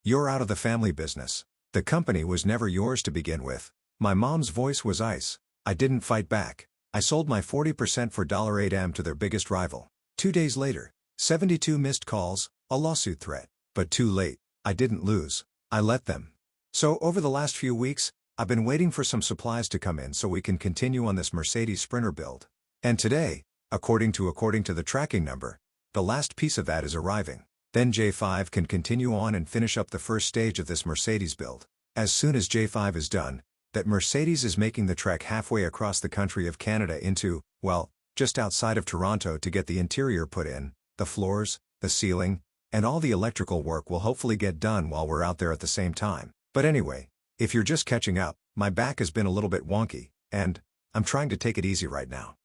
You're out of the family business. The company was never yours to begin with. My mom's voice was ice. I didn't fight back. I sold my 40% for $8M to their biggest rival. 2 days later, 72 missed calls, a lawsuit threat. But too late. I didn't lose. I let them. So over the last few weeks, I've been waiting for some supplies to come in so we can continue on this Mercedes Sprinter build. And today, according to the tracking number, the last piece of that is arriving. Then J5 can continue on and finish up the first stage of this Mercedes build. As soon as J5 is done, that Mercedes is making the trek halfway across the country of Canada into, well, just outside of Toronto to get the interior put in, the floors, the ceiling, and all the electrical work will hopefully get done while we're out there at the same time. But anyway, if you're just catching up, my back has been a little bit wonky, and I'm trying to take it easy right now.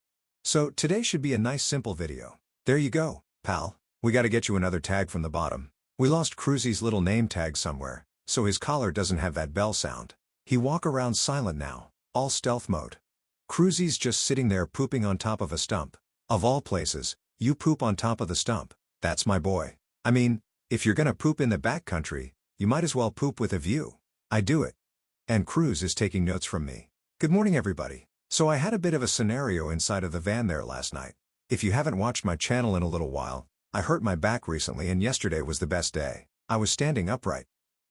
So today should be a nice simple video. There you go, pal. We gotta get you another tag from the bottom. We lost Cruzy's little name tag somewhere, so his collar doesn't have that bell sound. He walk around silent now, all stealth mode. Cruzy's just sitting there pooping on top of a stump. Of all places, you poop on top of the stump. That's my boy. I mean, if you're gonna poop in the backcountry, you might as well poop with a view. I do it. And Cruz is taking notes from me. Good morning everybody. So I had a bit of a scenario inside of the van there last night. If you haven't watched my channel in a little while, I hurt my back recently and yesterday was the best day. I was standing upright.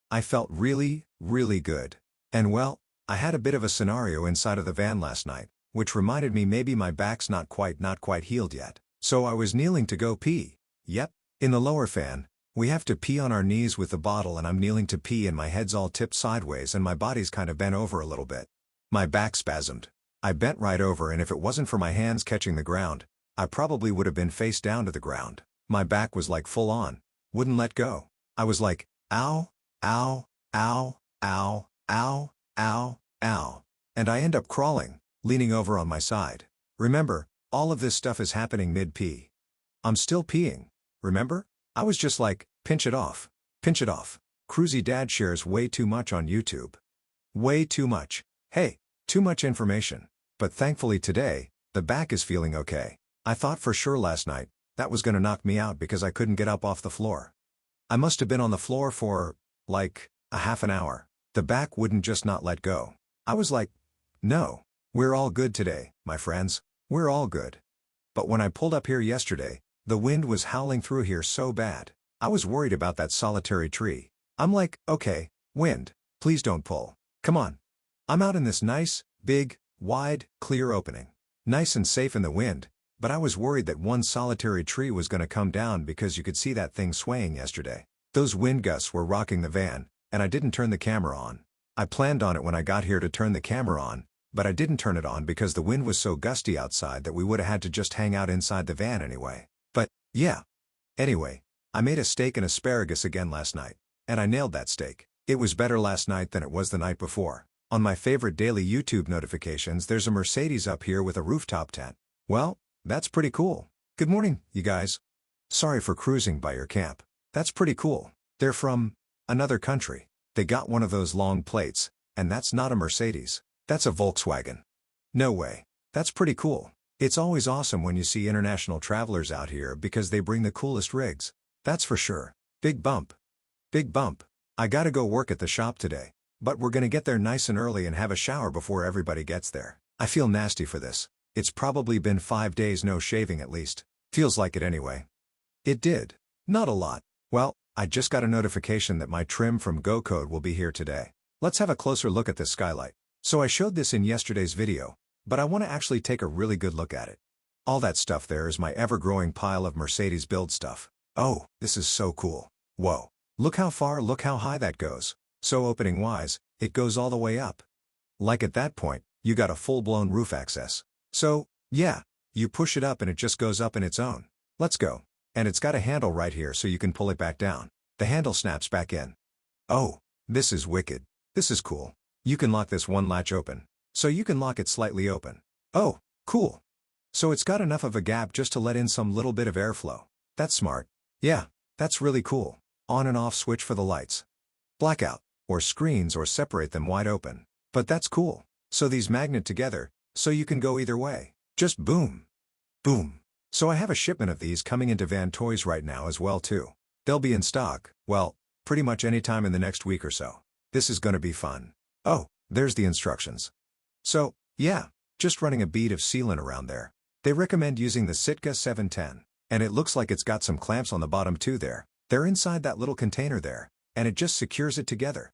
I felt really, really good. And well, I had a bit of a scenario inside of the van last night, which reminded me maybe my back's not quite healed yet. So I was kneeling to go pee. Yep, in the lower fan, we have to pee on our knees with the bottle and I'm kneeling to pee and my head's all tipped sideways and my body's kind of bent over a little bit. My back spasmed. I bent right over and if it wasn't for my hands catching the ground, I probably would have been face down to the ground. My back was like full on. Wouldn't let go. I was like, ow, ow, ow, ow, ow, ow, ow. And I end up crawling, leaning over on my side. Remember, all of this stuff is happening mid-pee. I'm still peeing. Remember? I was just like, pinch it off. Pinch it off. Cruzy dad shares way too much on YouTube. Way too much. Hey, too much information. But thankfully today, the back is feeling okay. I thought for sure last night, that was gonna knock me out because I couldn't get up off the floor. I must have been on the floor for, like, a half an hour. The back wouldn't just not let go. I was like, no, we're all good today, my friends. We're all good. But when I pulled up here yesterday, the wind was howling through here so bad. I was worried about that solitary tree. I'm like, okay, wind, please don't pull. Come on. I'm out in this nice, big, wide, clear opening. Nice and safe in the wind, but I was worried that one solitary tree was gonna come down because you could see that thing swaying yesterday. Those wind gusts were rocking the van, and I didn't turn the camera on. I planned on it when I got here to turn the camera on, but I didn't turn it on because the wind was so gusty outside that we would have had to just hang out inside the van anyway. But, yeah. Anyway, I made a steak and asparagus again last night, and I nailed that steak. It was better last night than it was the night before. On my favorite daily YouTube notifications there's a Mercedes up here with a rooftop tent. Well, that's pretty cool. Good morning, you guys. Sorry for cruising by your camp. That's pretty cool. They're from another country. They got one of those long plates, and that's not a Mercedes. That's a Volkswagen. No way. That's pretty cool. It's always awesome when you see international travelers out here because they bring the coolest rigs. That's for sure. Big bump. Big bump. I gotta go work at the shop today, but we're gonna get there nice and early and have a shower before everybody gets there. I feel nasty for this. It's probably been 5 days no shaving at least. Feels like it anyway. It did. Not a lot. Well, I just got a notification that my trim from GoCode will be here today. Let's have a closer look at this skylight. So I showed this in yesterday's video, but I want to actually take a really good look at it. All that stuff there is my ever-growing pile of Mercedes build stuff. Oh, this is so cool. Whoa. Look how far, look how high that goes. So opening-wise, it goes all the way up. Like at that point, you got a full-blown roof access. So, yeah, you push it up and it just goes up in its own. Let's go. And it's got a handle right here so you can pull it back down. The handle snaps back in. Oh, this is wicked. This is cool. You can lock this one latch open. So you can lock it slightly open. Oh, cool. So it's got enough of a gap just to let in some little bit of airflow. That's smart. Yeah, that's really cool. On and off switch for the lights. Blackout, or screens or separate them wide open. But that's cool. So these magnet together, so you can go either way. Just boom. Boom. So I have a shipment of these coming into Van Toys right now as well too. They'll be in stock, well, pretty much any time in the next week or so. This is gonna be fun. Oh, there's the instructions. So, yeah, just running a bead of sealant around there. They recommend using the Sitka 710, and it looks like it's got some clamps on the bottom too there. They're inside that little container there, and it just secures it together.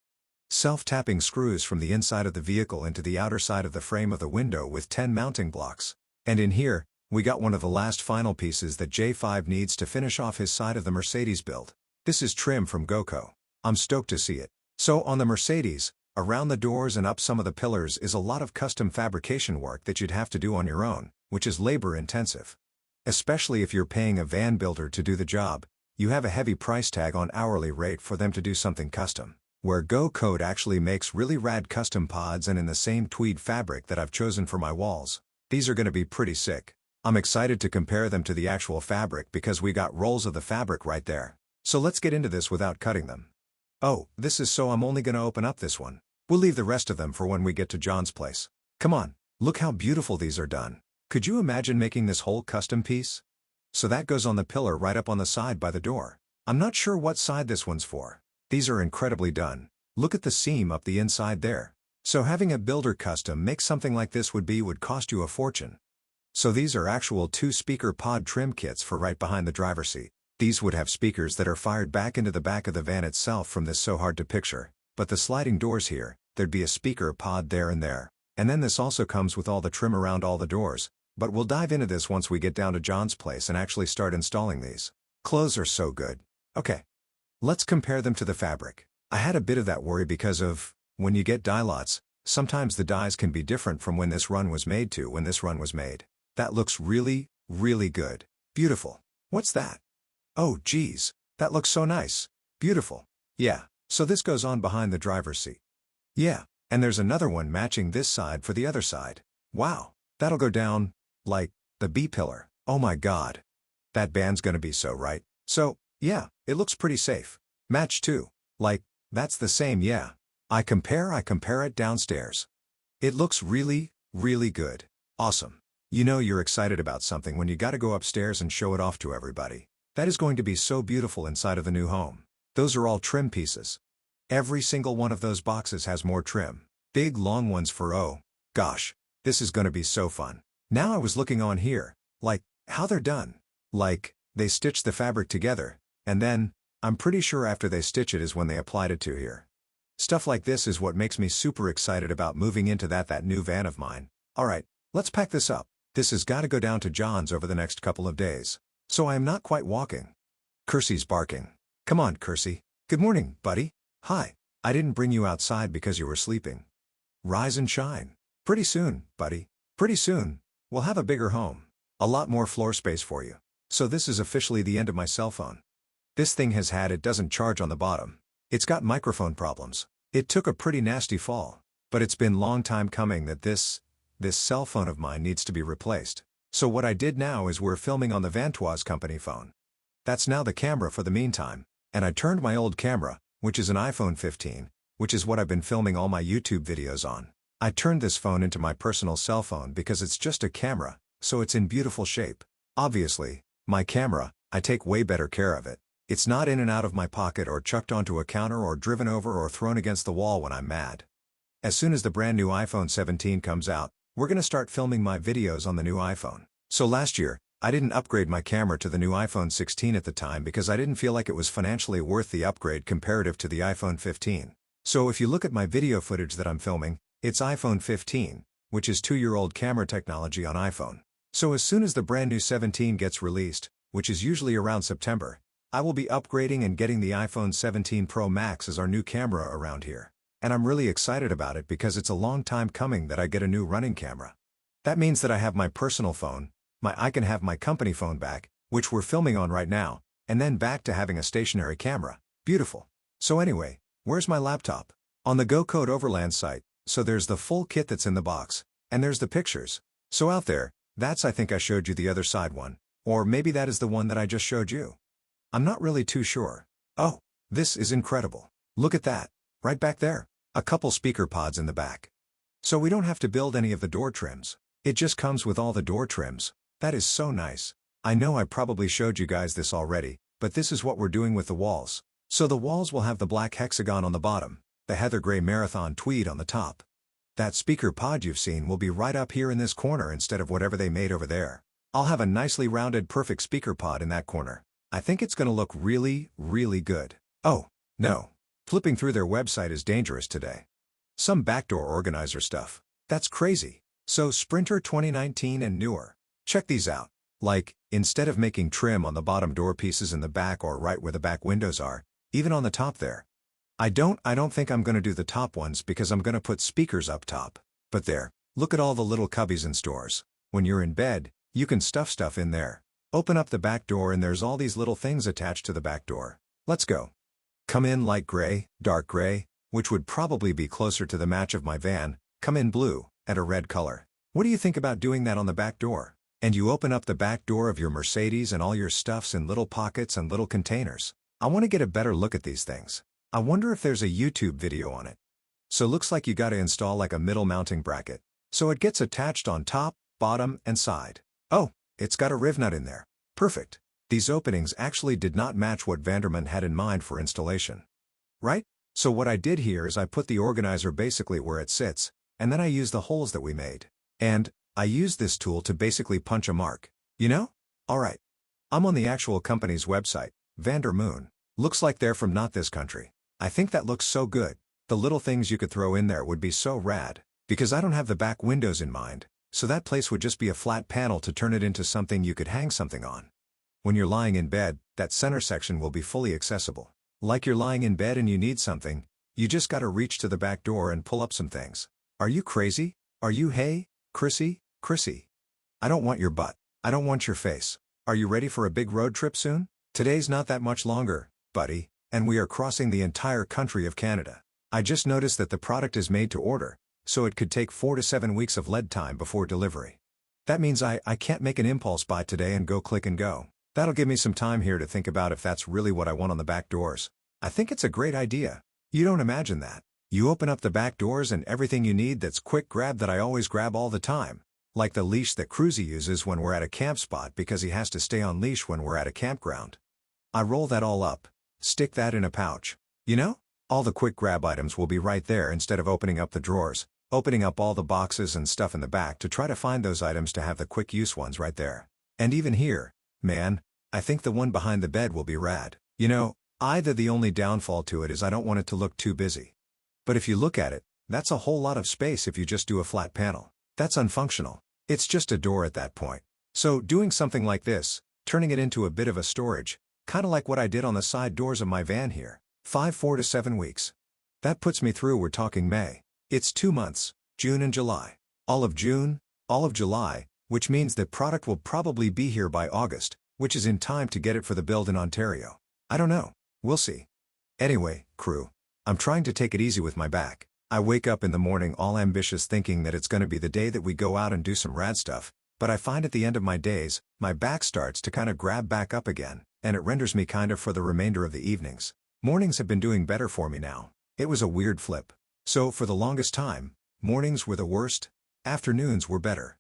Self-tapping screws from the inside of the vehicle into the outer side of the frame of the window with 10 mounting blocks. And in here, we got one of the last final pieces that J5 needs to finish off his side of the Mercedes build. This is trim from GoCo. I'm stoked to see it. So on the Mercedes, around the doors and up some of the pillars is a lot of custom fabrication work that you'd have to do on your own, which is labor intensive. Especially if you're paying a van builder to do the job, you have a heavy price tag on hourly rate for them to do something custom. Where GoCo actually makes really rad custom pods and in the same tweed fabric that I've chosen for my walls. These are gonna be pretty sick. I'm excited to compare them to the actual fabric because we got rolls of the fabric right there. So let's get into this without cutting them. Oh, this is so I'm only gonna open up this one. We'll leave the rest of them for when we get to John's place. Come on, look how beautiful these are done. Could you imagine making this whole custom piece? So that goes on the pillar right up on the side by the door. I'm not sure what side this one's for. These are incredibly done. Look at the seam up the inside there. So having a builder custom make something like this would cost you a fortune. So these are actual 2-speaker pod trim kits for right behind the driver's seat. These would have speakers that are fired back into the back of the van itself from this so hard to picture. But the sliding doors here, there'd be a speaker pod there and there. And then this also comes with all the trim around all the doors. But we'll dive into this once we get down to John's place and actually start installing these. Clothes are so good. Okay. Let's compare them to the fabric. I had a bit of that worry because of, when you get dye lots, sometimes the dyes can be different from when this run was made to when this run was made. That looks really, really good. Beautiful. What's that? Oh geez, that looks so nice. Beautiful. Yeah, so this goes on behind the driver's seat. Yeah, and there's another one matching this side for the other side. Wow, that'll go down, like, the B-pillar. Oh my god. That band's gonna be so right. So, yeah, it looks pretty safe. Match too. Like, that's the same yeah. I compare it downstairs. It looks really, really good. Awesome. You know you're excited about something when you gotta go upstairs and show it off to everybody. That is going to be so beautiful inside of the new home. Those are all trim pieces. Every single one of those boxes has more trim. Big long ones for oh, gosh, this is gonna be so fun. Now I was looking on here, like, how they're done. Like, they stitched the fabric together, and then, I'm pretty sure after they stitch it is when they applied it to here. Stuff like this is what makes me super excited about moving into that new van of mine. Alright, let's pack this up. This has gotta go down to John's over the next couple of days. So I am not quite walking. Kersey's barking. Come on, Kersey. Good morning, buddy. Hi. I didn't bring you outside because you were sleeping. Rise and shine. Pretty soon, buddy. Pretty soon, we'll have a bigger home. A lot more floor space for you. So this is officially the end of my cell phone. This thing it doesn't charge on the bottom. It's got microphone problems. It took a pretty nasty fall. But it's been long time coming that this cell phone of mine needs to be replaced. So what I did now is we're filming on the Vantoise company phone. That's now the camera for the meantime. And I turned my old camera, which is an iPhone 15, which is what I've been filming all my YouTube videos on. I turned this phone into my personal cell phone because it's just a camera, so it's in beautiful shape. Obviously, my camera, I take way better care of it. It's not in and out of my pocket or chucked onto a counter or driven over or thrown against the wall when I'm mad. As soon as the brand new iPhone 17 comes out, we're gonna start filming my videos on the new iPhone. So last year, I didn't upgrade my camera to the new iPhone 16 at the time because I didn't feel like it was financially worth the upgrade comparative to the iPhone 15. So if you look at my video footage that I'm filming, it's iPhone 15, which is 2-year-old camera technology on iPhone. So as soon as the brand new 17 gets released, which is usually around September, I will be upgrading and getting the iPhone 17 Pro Max as our new camera around here. And I'm really excited about it because it's a long time coming that I get a new running camera. That means that I have my personal phone, I can have my company phone back, which we're filming on right now, and then back to having a stationary camera. Beautiful. So anyway, where's my laptop? On the GoCo Overland site, so there's the full kit that's in the box, and there's the pictures. So out there, that's I think I showed you the other side one, or maybe that is the one that I just showed you. I'm not really too sure. Oh, this is incredible. Look at that, right back there. A couple speaker pods in the back. So we don't have to build any of the door trims. It just comes with all the door trims. That is so nice. I know I probably showed you guys this already, but this is what we're doing with the walls. So the walls will have the black hexagon on the bottom, the heather gray marathon tweed on the top. That speaker pod you've seen will be right up here in this corner instead of whatever they made over there. I'll have a nicely rounded perfect speaker pod in that corner. I think it's gonna look really, really good. Oh, no. Flipping through their website is dangerous today. Some backdoor organizer stuff. That's crazy. So Sprinter 2019 and newer. Check these out. Like, instead of making trim on the bottom door pieces in the back or right where the back windows are, even on the top there. I don't think I'm gonna do the top ones because I'm gonna put speakers up top. But there, look at all the little cubbies in stores. When you're in bed, you can stuff stuff in there. Open up the back door and there's all these little things attached to the back door. Let's go. Come in light gray, dark gray, which would probably be closer to the match of my van, come in blue, and a red color. What do you think about doing that on the back door? And you open up the back door of your Mercedes and all your stuff's in little pockets and little containers. I want to get a better look at these things. I wonder if there's a YouTube video on it. So looks like you gotta install like a middle mounting bracket. So it gets attached on top, bottom, and side. Oh, it's got a riv nut in there. Perfect. These openings actually did not match what Vanderman had in mind for installation. Right? So what I did here is I put the organizer basically where it sits, and then I used the holes that we made. And I used this tool to basically punch a mark. You know? Alright. I'm on the actual company's website, Vandermoon. Looks like they're from not this country. I think that looks so good. The little things you could throw in there would be so rad. Because I don't have the back windows in mind, so that place would just be a flat panel to turn it into something you could hang something on. When you're lying in bed, that center section will be fully accessible. Like you're lying in bed and you need something, you just gotta reach to the back door and pull up some things. Are you crazy? Are you hey, Chrissy? I don't want your butt. I don't want your face. Are you ready for a big road trip soon? Today's not that much longer, buddy, and we are crossing the entire country of Canada. I just noticed that the product is made to order, so it could take 4 to 7 weeks of lead time before delivery. That means I can't make an impulse buy today and go click and go. That'll give me some time here to think about if that's really what I want on the back doors. I think it's a great idea. You don't imagine that. You open up the back doors and everything you need that's quick grab that I always grab all the time. Like the leash that Cruzy uses when we're at a camp spot because he has to stay on leash when we're at a campground. I roll that all up, stick that in a pouch. You know? All the quick grab items will be right there instead of opening up the drawers, opening up all the boxes and stuff in the back to try to find those items to have the quick use ones right there. And even here, man, I think the one behind the bed will be rad. You know, the only downfall to it is I don't want it to look too busy. But if you look at it, that's a whole lot of space if you just do a flat panel. That's unfunctional. It's just a door at that point. So doing something like this, turning it into a bit of a storage, kinda like what I did on the side doors of my van here. 4 to 7 weeks. That puts me through, we're talking May. It's 2 months, June and July. All of June, all of July, which means that product will probably be here by August, which is in time to get it for the build in Ontario. I don't know. We'll see. Anyway, crew. I'm trying to take it easy with my back. I wake up in the morning all ambitious thinking that it's gonna be the day that we go out and do some rad stuff, but I find at the end of my days, my back starts to kinda grab back up again, and it renders me kinda for the remainder of the evenings. Mornings have been doing better for me now. It was a weird flip. So for the longest time, mornings were the worst, afternoons were better.